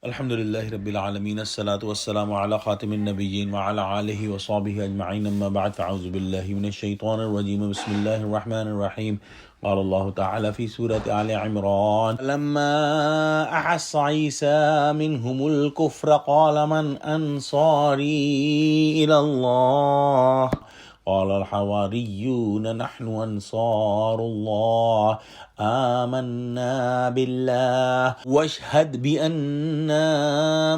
الحمد للہ رب العالمین الصلاۃ والسلام علی خاتم النبیین وعلی آلہ وصحبہ اجمعین اما بعد فاعوذ باللہ من الشیطان الرجیم بسم اللہ الرحمن الرحیم قال اللہ تعالی فی سورۃ آل عمران لما احس عیسی منہم الکفر قال من انصاری الی اللہ قال الحواریون نحن انصار اللہ آمنا باللہ واشہد بأننا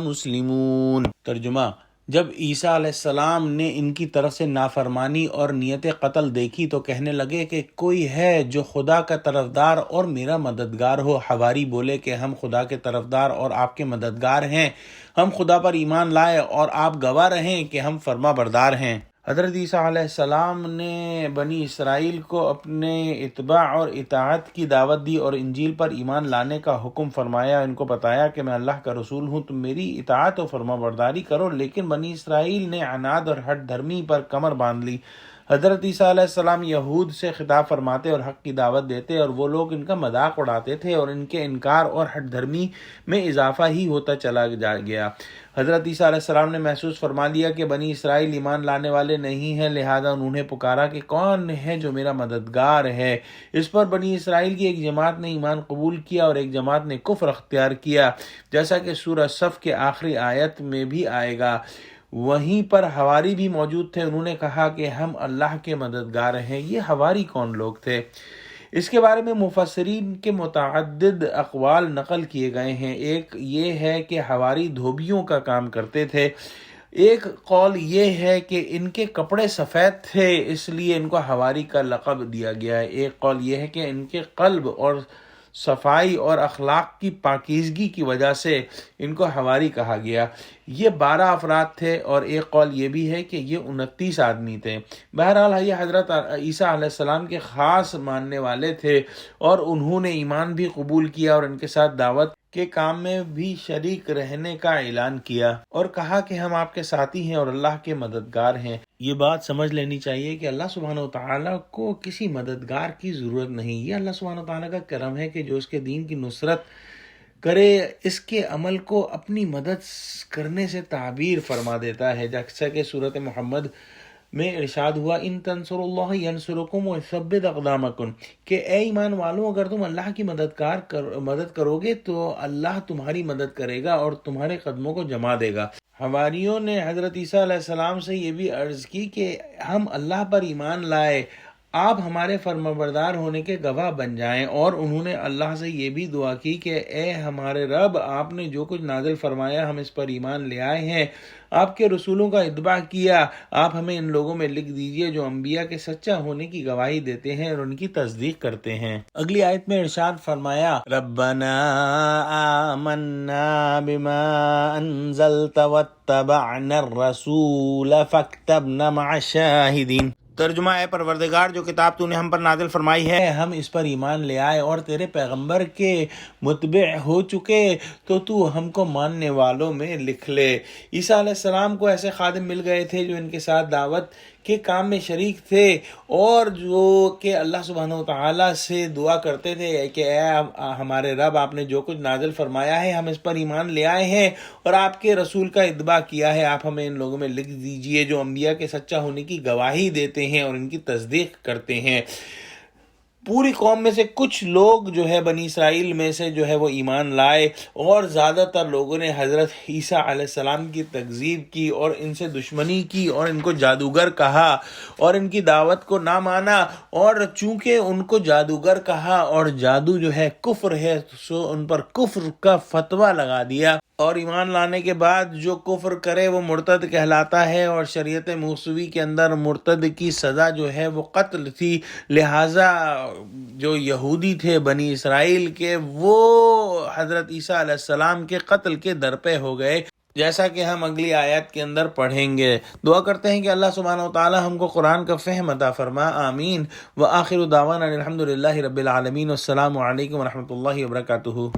مسلمون۔ ترجمہ: جب عیسیٰ علیہ السلام نے ان کی طرف سے نافرمانی اور نیت قتل دیکھی تو کہنے لگے کہ کوئی ہے جو خدا کا طرفدار اور میرا مددگار ہو۔ حواری بولے کہ ہم خدا کے طرفدار اور آپ کے مددگار ہیں، ہم خدا پر ایمان لائے اور آپ گواہ رہیں کہ ہم فرما بردار ہیں۔ حضرت عیسیٰ علیہ السلام نے بنی اسرائیل کو اپنے اتباع اور اطاعت کی دعوت دی اور انجیل پر ایمان لانے کا حکم فرمایا۔ ان کو بتایا کہ میں اللہ کا رسول ہوں، تم میری اطاعت و فرما برداری کرو، لیکن بنی اسرائیل نے عناد اور ہٹ دھرمی پر کمر باندھ لی۔ حضرت عیسیٰ علیہ السلام یہود سے خطاب فرماتے اور حق کی دعوت دیتے، اور وہ لوگ ان کا مذاق اڑاتے تھے اور ان کے انکار اور ہٹ دھرمی میں اضافہ ہی ہوتا چلا گیا۔ حضرت عیسیٰ علیہ السلام نے محسوس فرما لیا کہ بنی اسرائیل ایمان لانے والے نہیں ہیں، لہذا انہوں نے پکارا کہ کون ہے جو میرا مددگار ہے۔ اس پر بنی اسرائیل کی ایک جماعت نے ایمان قبول کیا اور ایک جماعت نے کفر اختیار کیا، جیسا کہ سورہ صف کے آخری آیت میں بھی آئے گا۔ وہیں پر حواری بھی موجود تھے، انہوں نے کہا کہ ہم اللہ کے مددگار ہیں۔ یہ حواری کون لوگ تھے؟ اس کے بارے میں مفسرین کے متعدد اقوال نقل کیے گئے ہیں۔ ایک یہ ہے کہ حواری دھوبیوں کا کام کرتے تھے، ایک قول یہ ہے کہ ان کے کپڑے سفید تھے اس لیے ان کو حواری کا لقب دیا گیا ہے، ایک قول یہ ہے کہ ان کے قلب اور صفائی اور اخلاق کی پاکیزگی کی وجہ سے ان کو حواری کہا گیا۔ یہ 12 افراد تھے، اور ایک قول یہ بھی ہے کہ یہ 29 آدمی تھے۔ بہرحال یہ حضرت عیسیٰ علیہ السلام کے خاص ماننے والے تھے، اور انہوں نے ایمان بھی قبول کیا اور ان کے ساتھ دعوت کے کام میں بھی شریک رہنے کا اعلان کیا اور کہا کہ ہم آپ کے ساتھی ہیں اور اللہ کے مددگار ہیں۔ یہ بات سمجھ لینی چاہیے کہ اللہ سبحانہ وتعالیٰ کو کسی مددگار کی ضرورت نہیں۔ یہ اللہ سبحانہ وتعالیٰ کا کرم ہے کہ جو اس کے دین کی نصرت کرے اس کے عمل کو اپنی مدد کرنے سے تعبیر فرما دیتا ہے، جیسا کہ سورۃ محمد میں ارشاد ہوا ان تنصروا اللہ ینصرکم ویثبت اقدامکم، کہ اے ایمان والوں اگر تم اللہ کی مدد کرو گے تو اللہ تمہاری مدد کرے گا اور تمہارے قدموں کو جما دے گا۔ حواریوں نے حضرت عیسیٰ علیہ السلام سے یہ بھی عرض کی کہ ہم اللہ پر ایمان لائے، آپ ہمارے فرمانبردار ہونے کے گواہ بن جائیں، اور انہوں نے اللہ سے یہ بھی دعا کی کہ اے ہمارے رب، آپ نے جو کچھ نازل فرمایا ہم اس پر ایمان لے آئے ہیں، آپ کے رسولوں کا اتباع کیا، آپ ہمیں ان لوگوں میں لکھ دیجئے جو انبیاء کے سچا ہونے کی گواہی دیتے ہیں اور ان کی تصدیق کرتے ہیں۔ اگلی آیت میں ارشاد فرمایا ربنا آمنا بما انزلت واتبعنا الرسول فاکتبنا مع الشاہدین۔ ترجمہ: اے پروردگار، جو کتاب تو نے ہم پر نازل فرمائی ہے ہم اس پر ایمان لے آئے اور تیرے پیغمبر کے متبع ہو چکے، تو ہم کو ماننے والوں میں لکھ لے۔ عیسیٰ علیہ السلام کو ایسے خادم مل گئے تھے جو ان کے ساتھ دعوت کے کام میں شریک تھے اور جو کہ اللہ سبحانہ وتعالیٰ سے دعا کرتے تھے کہ اے ہمارے رب، آپ نے جو کچھ نازل فرمایا ہے ہم اس پر ایمان لے آئے ہیں اور آپ کے رسول کا اتباع کیا ہے، آپ ہمیں ان لوگوں میں لکھ دیجئے جو انبیاء کے سچا ہونے کی گواہی دیتے ہیں اور ان کی تصدیق کرتے ہیں۔ پوری قوم میں سے کچھ لوگ جو ہے بنی اسرائیل میں سے جو ہے وہ ایمان لائے، اور زیادہ تر لوگوں نے حضرت عیسیٰ علیہ السلام کی تکذیب کی اور ان سے دشمنی کی اور ان کو جادوگر کہا اور ان کی دعوت کو نہ مانا، اور چونکہ ان کو جادوگر کہا اور جادو جو ہے کفر ہے سو ان پر کفر کا فتویٰ لگا دیا، اور ایمان لانے کے بعد جو کفر کرے وہ مرتد کہلاتا ہے، اور شریعت موسوی کے اندر مرتد کی سزا جو ہے وہ قتل تھی، لہٰذا جو یہودی تھے بنی اسرائیل کے وہ حضرت عیسیٰ علیہ السلام کے قتل کے درپے ہو گئے، جیسا کہ ہم اگلی آیت کے اندر پڑھیں گے۔ دعا کرتے ہیں کہ اللہ سبحانہ وتعالی ہم کو قرآن کا فہم عطا فرما، آمین۔ وآخر دعوانا الحمد للہ رب العالمین، والسلام علیکم ورحمۃ اللہ وبرکاتہ۔